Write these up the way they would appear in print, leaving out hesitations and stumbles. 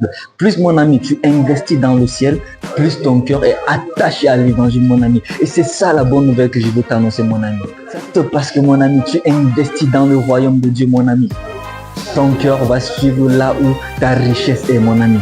simple. Plus, mon ami, tu investis dans le ciel, plus ton cœur est attaché à l'évangile, mon ami. Et c'est ça la bonne nouvelle que je veux t'annoncer, mon ami. C'est parce que, mon ami, tu investis dans le royaume de Dieu, mon ami. Ton cœur va suivre là où ta richesse est, mon ami.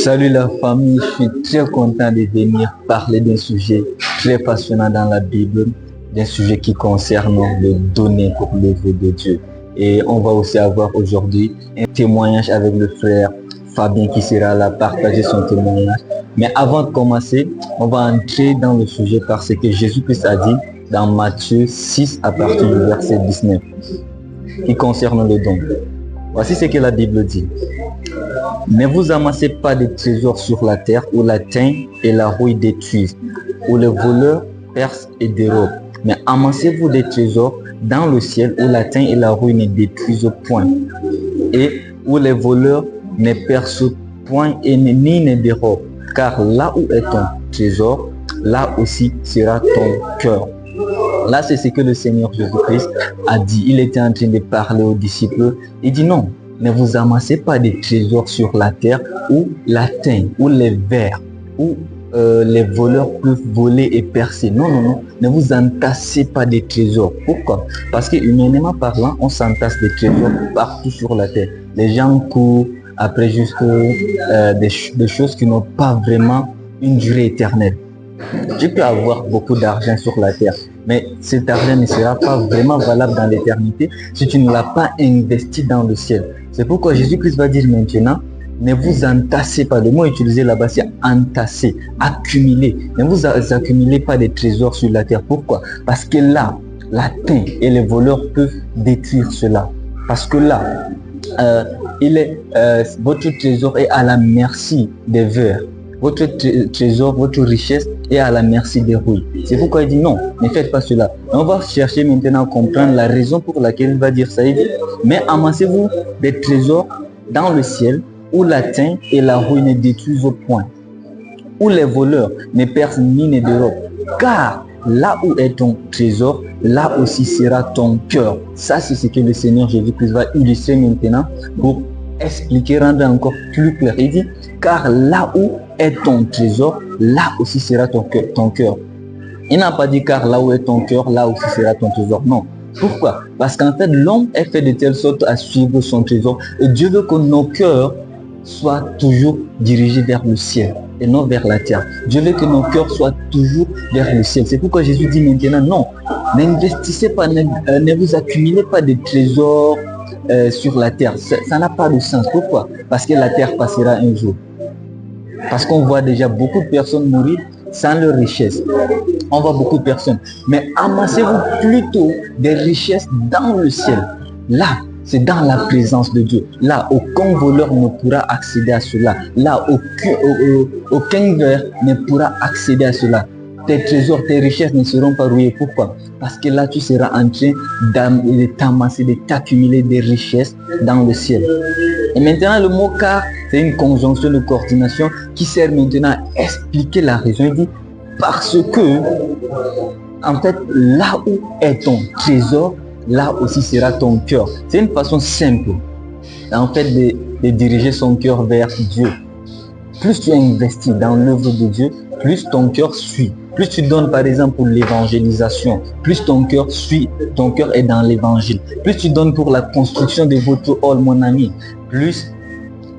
Salut la famille, je suis très content de venir parler d'un sujet très passionnant dans la Bible, d'un sujet qui concerne le donner pour l'œuvre de Dieu. Et on va aussi avoir aujourd'hui un témoignage avec le frère Fabien qui sera là partager son témoignage. Mais avant de commencer, on va entrer dans le sujet parce que Jésus-Christ a dit dans Matthieu 6 à partir du verset 19 qui concerne le don. Voici ce que la Bible dit. Ne vous amassez pas de trésors sur la terre où la teinte et la rouille détruisent, où les voleurs percent et dérobent. Mais amassez-vous des trésors dans le ciel où la teinte et la rouille ne détruisent point, et où les voleurs ne percent point et ni ne dérobent. Car là où est ton trésor, là aussi sera ton cœur. Là, c'est ce que le Seigneur Jésus-Christ a dit. Il était en train de parler aux disciples. Il dit non. Ne vous amassez pas des trésors sur la terre où la teinte, où les vers, où les voleurs peuvent voler et percer. Non, non, non. Ne vous entassez pas des trésors. Pourquoi? Parce que humainement parlant, on s'entasse des trésors partout sur la terre. Les gens courent après juste des choses qui n'ont pas vraiment une durée éternelle. Tu peux avoir beaucoup d'argent sur la terre, mais cet argent ne sera pas vraiment valable dans l'éternité si tu ne l'as pas investi dans le ciel. C'est pourquoi Jésus-Christ va dire maintenant, ne vous entassez pas. Le mot utilisé là-bas, c'est entasser, accumuler. Ne vous accumulez pas des trésors sur la terre. Pourquoi? Parce que là, la teinte et les voleurs peuvent détruire cela. Parce que là, votre trésor est à la merci des vers. Votre trésor, votre richesse est à la merci des rouilles. C'est pourquoi il dit non, ne faites pas cela. On va chercher maintenant à comprendre la raison pour laquelle il va dire ça. Il dit, mais amassez-vous des trésors dans le ciel où la teinte et la rouille ne détruisent point, où les voleurs ne percent ni ne dérobent. Car là où est ton trésor, là aussi sera ton cœur. Ça, c'est ce que le Seigneur Jésus-Christ va illustrer maintenant pour expliquer, rendre encore plus clair. Il dit, car là où est ton trésor, là aussi sera ton cœur. Il n'a pas dit car là où est ton cœur, là aussi sera ton trésor. Non. Pourquoi? Parce qu'en fait, l'homme est fait de telle sorte à suivre son trésor. Et Dieu veut que nos cœurs soient toujours dirigés vers le ciel et non vers la terre. Dieu veut que nos cœurs soient toujours vers le ciel. C'est pourquoi Jésus dit maintenant, non, n'investissez pas, ne vous accumulez pas de trésors sur la terre. Ça n'a pas de sens. Pourquoi? Parce que la terre passera un jour. Parce qu'on voit déjà beaucoup de personnes mourir sans leur richesse. On voit beaucoup de personnes. Mais amassez-vous plutôt des richesses dans le ciel. Là, c'est dans la présence de Dieu. Là, aucun voleur ne pourra accéder à cela. Là, aucun ver ne pourra accéder à cela. Tes trésors, tes richesses ne seront pas rouillées. Pourquoi? Parce que là, tu seras en train de t'amasser, de t'accumuler des richesses dans le ciel. Et maintenant, le mot car, c'est une conjonction de coordination qui sert maintenant à expliquer la raison. Il dit, parce que, en fait, là où est ton trésor, là aussi sera ton cœur. C'est une façon simple, en fait, de diriger son cœur vers Dieu. Plus tu investis dans l'œuvre de Dieu, plus ton cœur suit. Plus tu donnes par exemple pour l'évangélisation, plus ton cœur suit, ton cœur est dans l'évangile. Plus tu donnes pour la construction de votre hall, mon ami, plus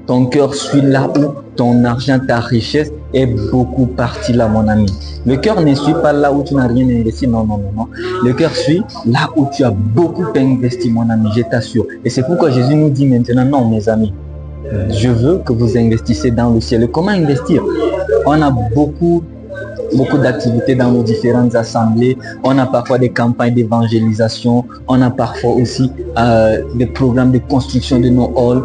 ton cœur suit là où ton argent, ta richesse est beaucoup parti là, mon ami. Le cœur ne suit pas là où tu n'as rien investi, non, non, non, non. Le cœur suit là où tu as beaucoup investi, mon ami, je t'assure. Et c'est pourquoi Jésus nous dit maintenant, non, mes amis, je veux que vous investissez dans le ciel. Et comment investir? On a beaucoup d'activités dans nos différentes assemblées. On a parfois des campagnes d'évangélisation. On a parfois aussi des programmes de construction de nos halls.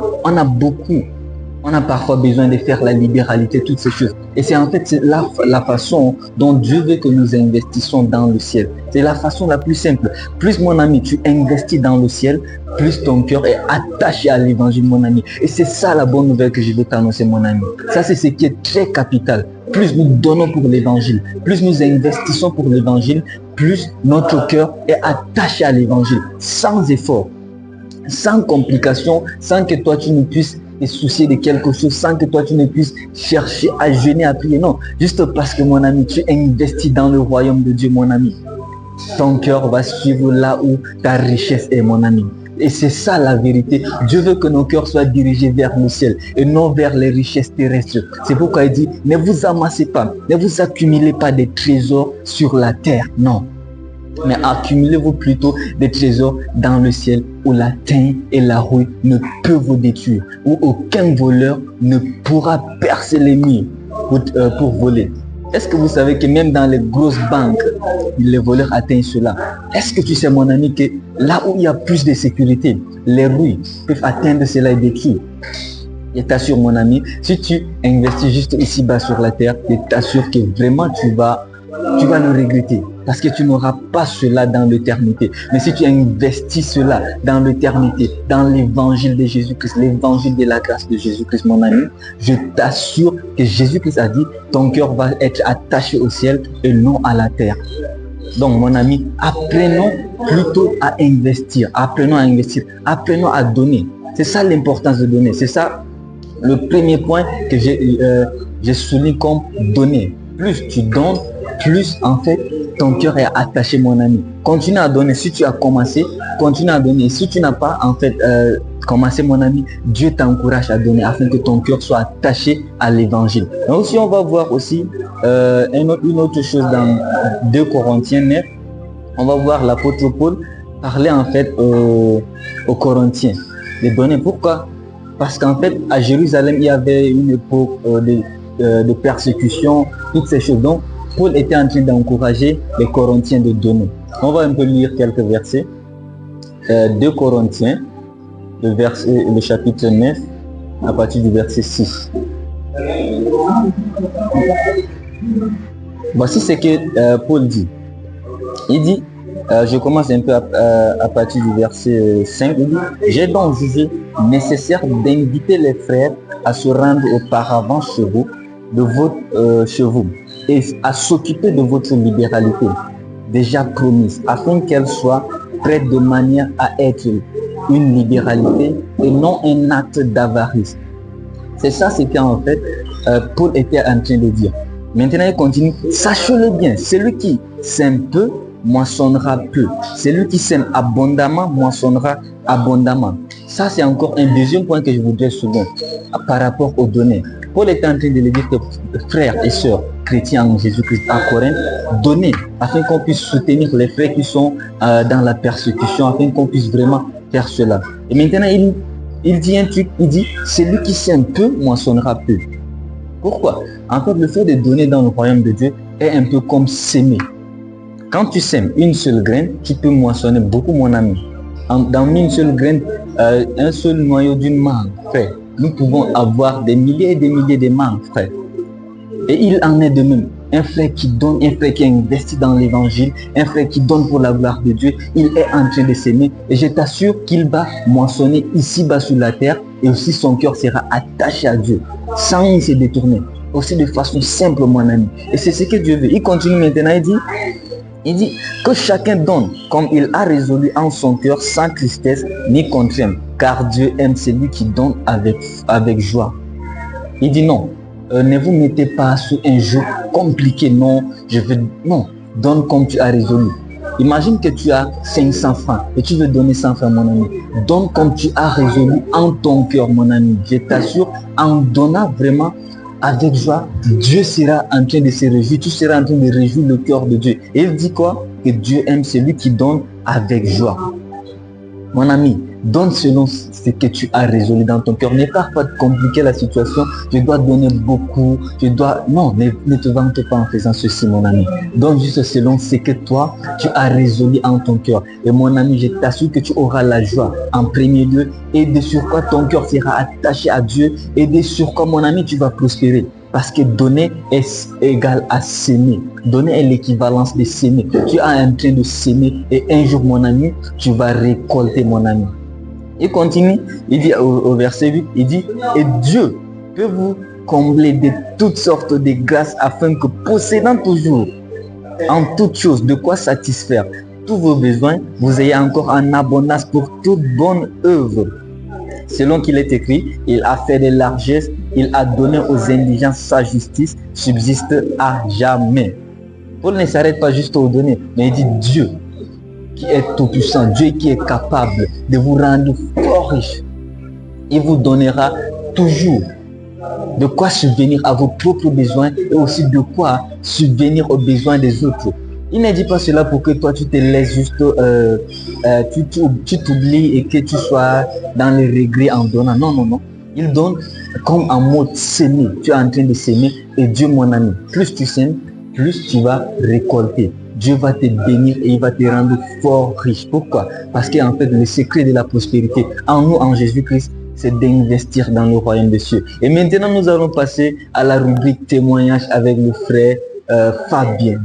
On a parfois besoin de faire la libéralité, toutes ces choses. Et c'est en fait la façon dont Dieu veut que nous investissons dans le ciel. C'est la façon la plus simple. Plus, mon ami, tu investis dans le ciel, plus ton cœur est attaché à l'évangile, mon ami. Et c'est ça la bonne nouvelle que je veux t'annoncer, mon ami. Ça, c'est ce qui est très capital. Plus nous donnons pour l'évangile, plus nous investissons pour l'évangile, plus notre cœur est attaché à l'évangile, sans effort, sans complication, sans que toi tu ne puisses te soucier de quelque chose, sans que toi tu ne puisses chercher à jeûner, à prier. Non, juste parce que mon ami, tu investis dans le royaume de Dieu, mon ami. Ton cœur va suivre là où ta richesse est, mon ami. Et c'est ça la vérité. Dieu veut que nos cœurs soient dirigés vers le ciel et non vers les richesses terrestres. C'est pourquoi il dit, ne vous amassez pas, ne vous accumulez pas des trésors sur la terre. Non. Mais accumulez-vous plutôt des trésors dans le ciel où la teinte et la rouille ne peuvent vous détruire, où aucun voleur ne pourra percer les murs pour voler. Est-ce que vous savez que même dans les grosses banques, les voleurs atteignent cela? Est-ce que tu sais, mon ami, que là où il y a plus de sécurité, les rouilles peuvent atteindre cela et détruire? Je t'assure, mon ami, si tu investis juste ici-bas sur la terre, je t'assure que vraiment tu vas le regretter. Parce que tu n'auras pas cela dans l'éternité. Mais si tu investis cela dans l'éternité, dans l'évangile de Jésus-Christ, l'évangile de la grâce de Jésus-Christ, mon ami, je t'assure que Jésus-Christ a dit, ton cœur va être attaché au ciel et non à la terre. Donc, mon ami, apprenons plutôt à investir. Apprenons à investir. Apprenons à donner. C'est ça l'importance de donner. C'est ça le premier point que j'ai souligné comme donner. Plus tu donnes, plus en fait ton cœur est attaché, mon ami. Continue à donner. Si tu as commencé, continue à donner. Si tu n'as pas en fait commencé, mon ami, Dieu t'encourage à donner afin que ton cœur soit attaché à l'évangile. Donc aussi, on va voir aussi une autre chose dans 2 Corinthiens 9. On va voir l'apôtre Paul parler en fait aux Corinthiens de donner. Pourquoi? Parce qu'en fait, à Jérusalem, il y avait une époque de persécution, toutes ces choses. Donc, Paul était en train d'encourager les Corinthiens de donner. On va un peu lire quelques versets. 2 Corinthiens, le chapitre 9, à partir du verset 6. Voici ce que Paul dit. Il dit, je commence un peu à partir du verset 5. Il dit, j'ai donc jugé nécessaire d'inviter les frères à se rendre auparavant chez vous, et à s'occuper de votre libéralité déjà promise, afin qu'elle soit prête de manière à être une libéralité et non un acte d'avarice. C'est ça ce qu'en fait Paul était en train de dire. Maintenant il continue, sachez-le bien, celui qui sème peu moissonnera peu, celui qui sème abondamment moissonnera abondamment. Ça c'est encore un deuxième point que je voudrais souligner par rapport aux données. Paul est en train de le dire que frères et sœurs chrétiens en Jésus-Christ à Corinthe, donnez afin qu'on puisse soutenir les frères qui sont dans la persécution, afin qu'on puisse vraiment faire cela. Et maintenant, il dit un truc, il dit, celui qui sème peu moissonnera peu. Pourquoi? En fait, le fait de donner dans le royaume de Dieu est un peu comme s'aimer. Quand tu sèmes une seule graine, tu peux moissonner beaucoup, mon ami. Dans une seule graine, un seul noyau d'une mangue, frère, nous pouvons avoir des milliers et des milliers de mangues, frère. Et il en est de même. Un frère qui donne, un frère qui investit dans l'évangile, un frère qui donne pour la gloire de Dieu, il est en train de s'aimer. Et je t'assure qu'il va moissonner ici-bas sur la terre et aussi son cœur sera attaché à Dieu, sans se détourner. Aussi de façon simple, mon ami. Et c'est ce que Dieu veut. Il continue maintenant, il dit que chacun donne comme il a résolu en son cœur, sans tristesse ni contrainte, car Dieu aime celui qui donne avec joie. Il dit non. Ne vous mettez pas sous un jeu compliqué, non, donne comme tu as résolu. Imagine que tu as 500 francs et tu veux donner 100 francs, mon ami. Donne comme tu as résolu en ton cœur, mon ami. Je t'assure, en donnant vraiment avec joie, Dieu sera en train de se réjouir, tu seras en train de réjouir le cœur de Dieu. Et il dit quoi? Que Dieu aime celui qui donne avec joie. Mon ami, donne selon ce que tu as résolu dans ton cœur. Ne pas compliquer la situation. Je dois donner beaucoup. Non, ne te vante pas en faisant ceci, mon ami. Donne juste selon ce que toi, tu as résolu en ton cœur. Et mon ami, je t'assure que tu auras la joie en premier lieu. Et de sur quoi ton cœur sera attaché à Dieu. Et de sur quoi, mon ami, tu vas prospérer. Parce que donner est égal à s'aimer. Donner est l'équivalence de s'aimer. Tu es en train de s'aimer et un jour, mon ami, tu vas récolter, mon ami. Il continue, il dit au verset 8, il dit, et Dieu peut vous combler de toutes sortes de grâces afin que possédant toujours en toute chose, de quoi satisfaire tous vos besoins, vous ayez encore en abondance pour toute bonne œuvre. Selon qu'il est écrit, il a fait des largesses, il a donné aux indigents, sa justice subsiste à jamais. Paul ne s'arrête pas juste aux données, mais il dit Dieu qui est tout-puissant, Dieu qui est capable de vous rendre fort riche. Il vous donnera toujours de quoi subvenir à vos propres besoins et aussi de quoi subvenir aux besoins des autres. Il ne dit pas cela pour que toi tu te laisses juste, tu t'oublies et que tu sois dans les regrets en donnant. Non, non, non. Il donne comme en mode s'aimer. Tu es en train de s'aimer et Dieu, mon ami, plus tu sèmes, plus tu vas récolter. Dieu va te bénir et il va te rendre fort riche. Pourquoi? Parce qu'en fait, le secret de la prospérité en nous, en Jésus-Christ, c'est d'investir dans le royaume des cieux. Et maintenant, nous allons passer à la rubrique témoignage avec le frère Fabien.